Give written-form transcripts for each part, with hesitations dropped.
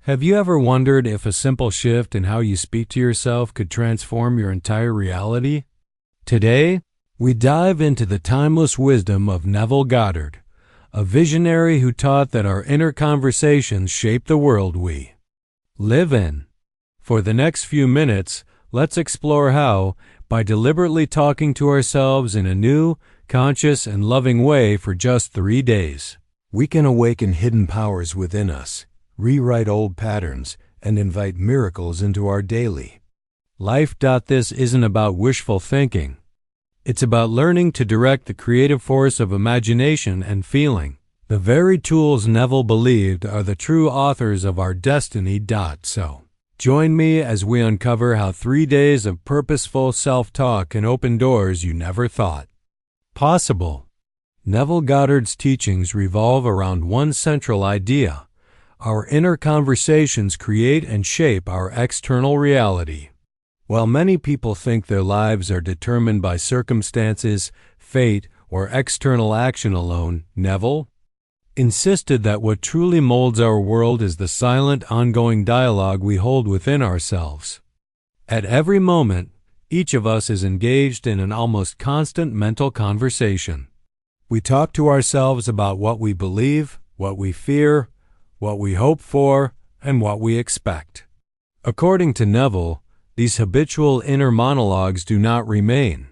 Have you ever wondered if a simple shift in how you speak to yourself could transform your entire reality? Today, we dive into the timeless wisdom of Neville Goddard, a visionary who taught that our inner conversations shape the world we live in. For the next few minutes, let's explore how, by deliberately talking to ourselves in a new, conscious, and loving way for just 3 days, we can awaken hidden powers within us, rewrite old patterns, and invite miracles into our daily life. This isn't about wishful thinking. It's about learning to direct the creative force of imagination and feeling, the very tools Neville believed are the true authors of our destiny. So, join me as we uncover how 3 days of purposeful self-talk can open doors you never thought possible. Neville Goddard's teachings revolve around one central idea: our inner conversations create and shape our external reality. While many people think their lives are determined by circumstances, fate, or external action alone, Neville insisted that what truly molds our world is the silent, ongoing dialogue we hold within ourselves. At every moment, each of us is engaged in an almost constant mental conversation. We talk to ourselves about what we believe, what we fear, what we hope for, and what we expect. According to Neville, these habitual inner monologues do not remain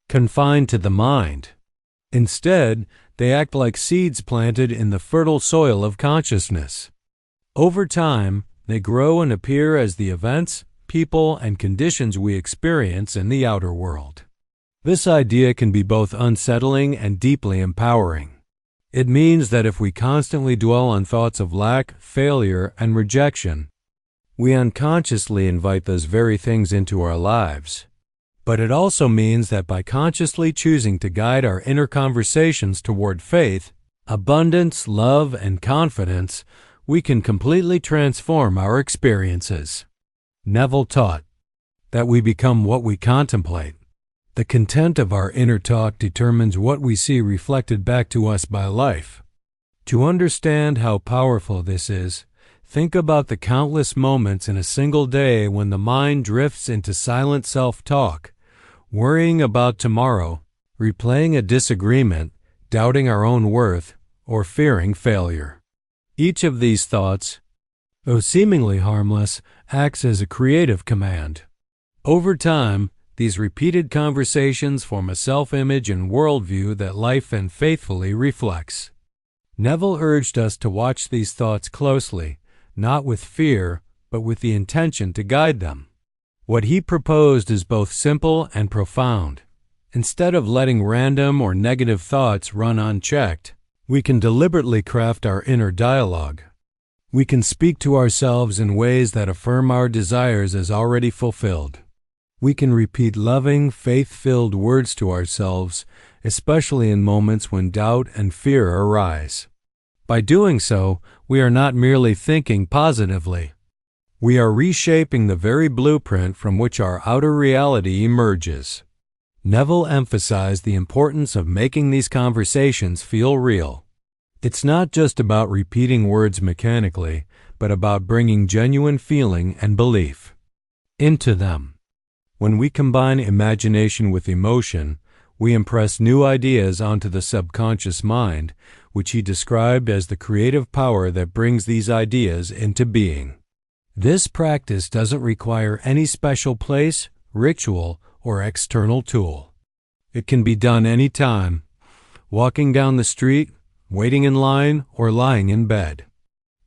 confined to the mind. Instead, they act like seeds planted in the fertile soil of consciousness. Over time, they grow and appear as the events, people, and conditions we experience in the outer world. This idea can be both unsettling and deeply empowering. It means that if we constantly dwell on thoughts of lack, failure, and rejection, we unconsciously invite those very things into our lives. But it also means that by consciously choosing to guide our inner conversations toward faith, abundance, love, and confidence, we can completely transform our experiences. Neville taught that we become what we contemplate. The content of our inner talk determines what we see reflected back to us by life. To understand how powerful this is, think about the countless moments in a single day when the mind drifts into silent self-talk, worrying about tomorrow, replaying a disagreement, doubting our own worth, or fearing failure. Each of these thoughts, though seemingly harmless, acts as a creative command. Over time, these repeated conversations form a self-image and worldview that life and faithfully reflects. Neville urged us to watch these thoughts closely, not with fear, but with the intention to guide them. What he proposed is both simple and profound. Instead of letting random or negative thoughts run unchecked, we can deliberately craft our inner dialogue. We can speak to ourselves in ways that affirm our desires as already fulfilled. We can repeat loving, faith-filled words to ourselves, especially in moments when doubt and fear arise. By doing so, we are not merely thinking positively. We are reshaping the very blueprint from which our outer reality emerges. Neville emphasized the importance of making these conversations feel real. It's not just about repeating words mechanically, but about bringing genuine feeling and belief into them. When we combine imagination with emotion, we impress new ideas onto the subconscious mind, which he described as the creative power that brings these ideas into being. This practice doesn't require any special place, ritual, or external tool. It can be done anytime, walking down the street, waiting in line, or lying in bed.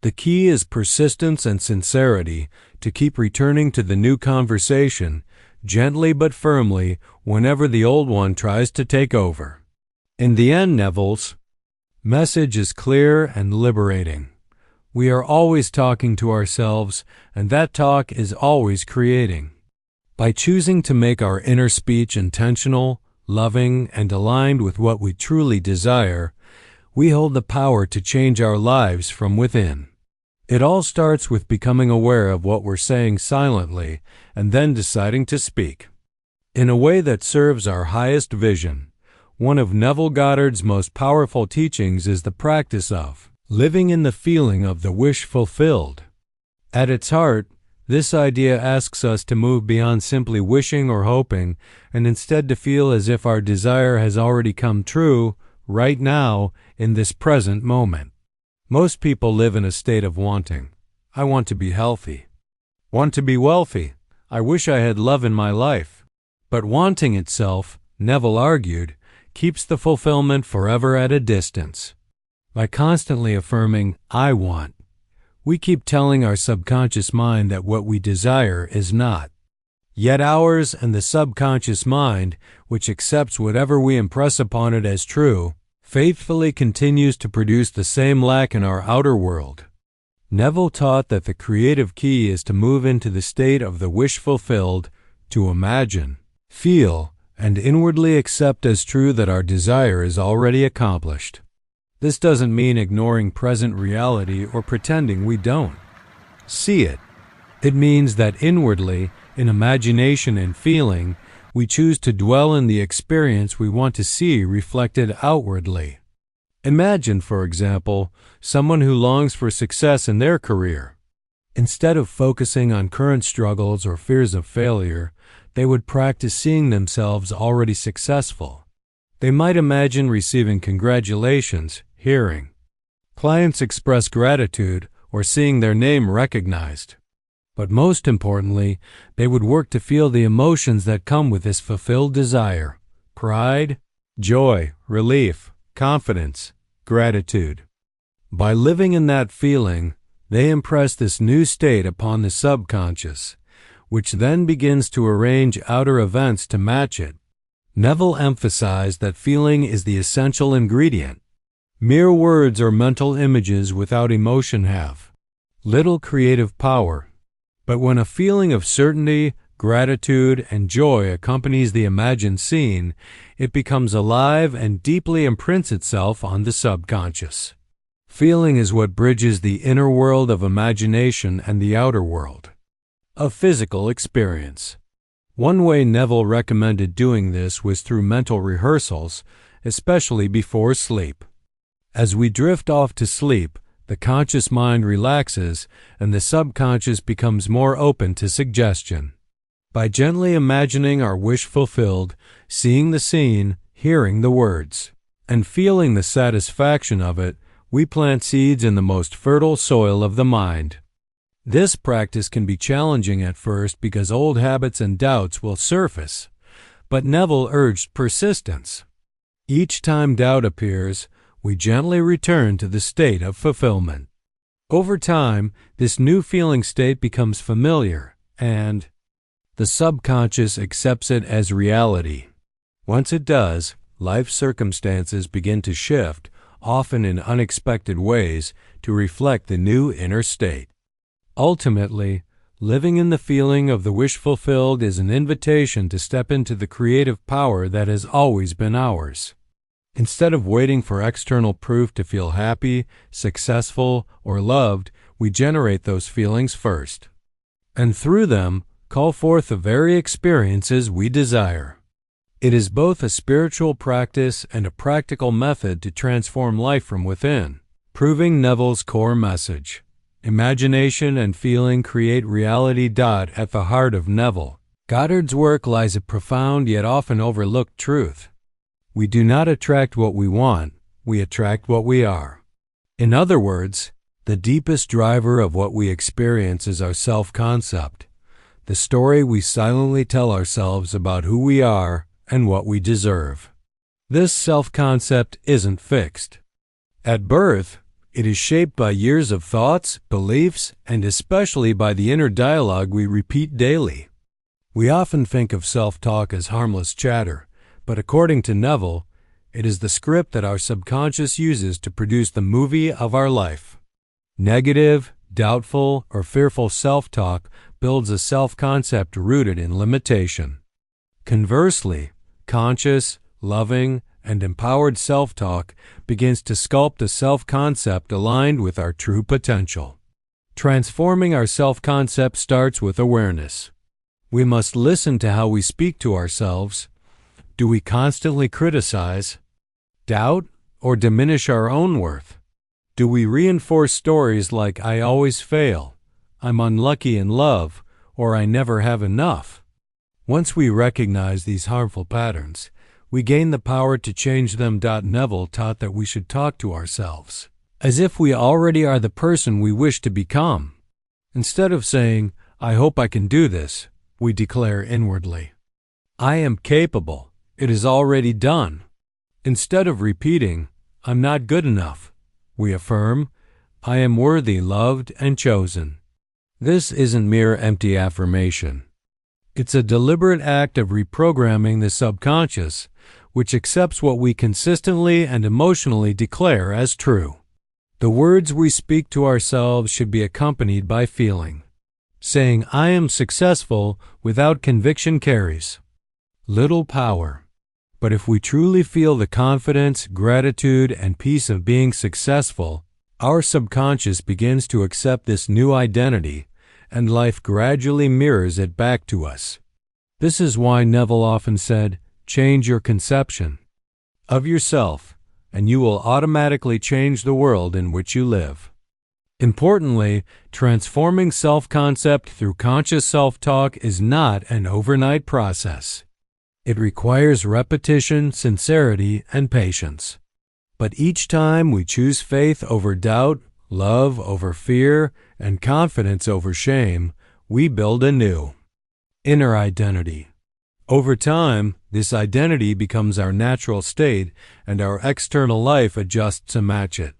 The key is persistence and sincerity to keep returning to the new conversation, gently but firmly, whenever the old one tries to take over. In the end, Neville's message is clear and liberating. We are always talking to ourselves, and that talk is always creating. By choosing to make our inner speech intentional, loving, and aligned with what we truly desire, we hold the power to change our lives from within. It all starts with becoming aware of what we're saying silently and then deciding to speak in a way that serves our highest vision. One of Neville Goddard's most powerful teachings is the practice of living in the feeling of the wish fulfilled. At its heart, this idea asks us to move beyond simply wishing or hoping and instead to feel as if our desire has already come true right now in this present moment. Most people live in a state of wanting. I want to be healthy. Want to be wealthy. I wish I had love in my life. But wanting itself, Neville argued, keeps the fulfillment forever at a distance. By constantly affirming, I want, we keep telling our subconscious mind that what we desire is not. Yet ours and the subconscious mind, which accepts whatever we impress upon it as true, faithfully continues to produce the same lack in our outer world. Neville taught that the creative key is to move into the state of the wish fulfilled, to imagine, feel, and inwardly accept as true that our desire is already accomplished. This doesn't mean ignoring present reality or pretending we don't see it. It means that inwardly, in imagination and feeling, we choose to dwell in the experience we want to see reflected outwardly. Imagine, for example, someone who longs for success in their career. Instead of focusing on current struggles or fears of failure, they would practice seeing themselves already successful. They might imagine receiving congratulations, hearing clients express gratitude, or seeing their name recognized. But most importantly, they would work to feel the emotions that come with this fulfilled desire: pride, joy, relief, confidence, gratitude. By living in that feeling, they impress this new state upon the subconscious, which then begins to arrange outer events to match it. Neville emphasized that feeling is the essential ingredient. Mere words or mental images without emotion have little creative power. But when a feeling of certainty, gratitude, and joy accompanies the imagined scene, it becomes alive and deeply imprints itself on the subconscious. Feeling is what bridges the inner world of imagination and the outer world of physical experience. One way Neville recommended doing this was through mental rehearsals, especially before sleep. As we drift off to sleep, the conscious mind relaxes and the subconscious becomes more open to suggestion. By gently imagining our wish fulfilled, seeing the scene, hearing the words, and feeling the satisfaction of it, we plant seeds in the most fertile soil of the mind. This practice can be challenging at first because old habits and doubts will surface, but Neville urged persistence. Each time doubt appears, we gently return to the state of fulfillment. Over time, this new feeling state becomes familiar, and the subconscious accepts it as reality. Once it does, life circumstances begin to shift, often in unexpected ways, to reflect the new inner state. Ultimately, living in the feeling of the wish fulfilled is an invitation to step into the creative power that has always been ours. Instead of waiting for external proof to feel happy, successful, or loved, we generate those feelings first, and through them, call forth the very experiences we desire. It is both a spiritual practice and a practical method to transform life from within, proving Neville's core message. Imagination and feeling create reality. At the heart of Neville Goddard's work lies a profound yet often overlooked truth. We do not attract what we want, we attract what we are. In other words, the deepest driver of what we experience is our self-concept, the story we silently tell ourselves about who we are and what we deserve. This self-concept isn't fixed. At birth, it is shaped by years of thoughts, beliefs, and especially by the inner dialogue we repeat daily. We often think of self-talk as harmless chatter, but according to Neville, it is the script that our subconscious uses to produce the movie of our life. Negative, doubtful, or fearful self-talk builds a self-concept rooted in limitation. Conversely, conscious, loving, and empowered self-talk begins to sculpt a self-concept aligned with our true potential. Transforming our self-concept starts with awareness. We must listen to how we speak to ourselves. Do we constantly criticize, doubt, or diminish our own worth? Do we reinforce stories like "I always fail," I'm unlucky in love, or I never have enough. Once we recognize these harmful patterns, we gain the power to change them. Neville taught that we should talk to ourselves as if we already are the person we wish to become. Instead of saying, I hope I can do this, we declare inwardly, I am capable. It is already done. Instead of repeating, I'm not good enough, we affirm, I am worthy, loved, and chosen. This isn't mere empty affirmation. It's a deliberate act of reprogramming the subconscious, which accepts what we consistently and emotionally declare as true. The words we speak to ourselves should be accompanied by feeling. Saying, I am successful without conviction carries little power. But if we truly feel the confidence, gratitude, and peace of being successful, our subconscious begins to accept this new identity, and life gradually mirrors it back to us. This is why Neville often said, change your conception of yourself, and you will automatically change the world in which you live. Importantly, transforming self-concept through conscious self-talk is not an overnight process. It requires repetition, sincerity, and patience. But each time we choose faith over doubt, love over fear, and confidence over shame, we build a new inner identity. Over time, this identity becomes our natural state, and our external life adjusts to match it.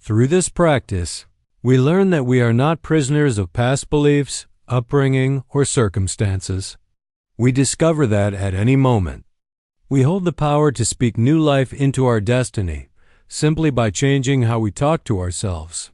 Through this practice, we learn that we are not prisoners of past beliefs, upbringing, or circumstances. We discover that at any moment, we hold the power to speak new life into our destiny, simply by changing how we talk to ourselves.